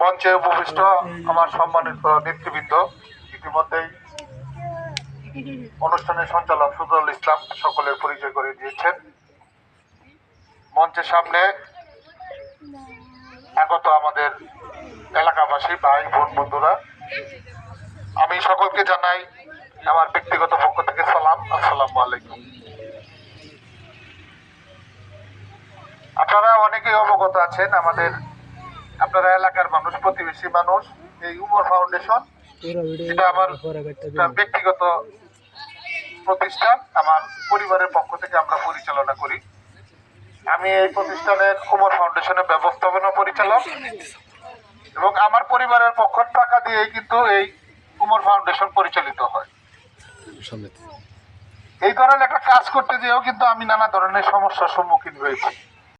মঞ্চে উপবিষ্ট আমার সম্মানিত নেতৃবৃন্দ, ইতিমধ্যেই অনুষ্ঠানের সঞ্চালক সুদরুল ইসলাম সকলের পরিচয় করে দিয়েছেন। মঞ্চের সামনে আগত আমাদের এলাকাবাসী, ভাই বোন, বন্ধুরা, আমি সকলকে জানাই আমার ব্যক্তিগত পক্ষ থেকে সালাম, আসসালামু আলাইকুম। আপনারা অনেকেই অবগত আছেন, আপনারা এলাকার মানুষ, প্রতিবেশী মানুষ। এই উমর ফাউন্ডেশন এটা আমার ব্যক্তিগত প্রতিষ্ঠান, আমার পরিবারের পক্ষ থেকে আমরা পরিচালনা করি। আমি এই প্রতিষ্ঠানের উমর ফাউন্ডেশনের ব্যবস্থাপনা পরিচালক এবং আমার পরিবারের পক্ষ টাকা দিয়ে কিন্তু এই উমর ফাউন্ডেশন পরিচালিত হয়। এই ধরনের একটা কাজ করতে যেও কিন্তু আমি নানা ধরনের সমস্যার সম্মুখীন হয়েছি।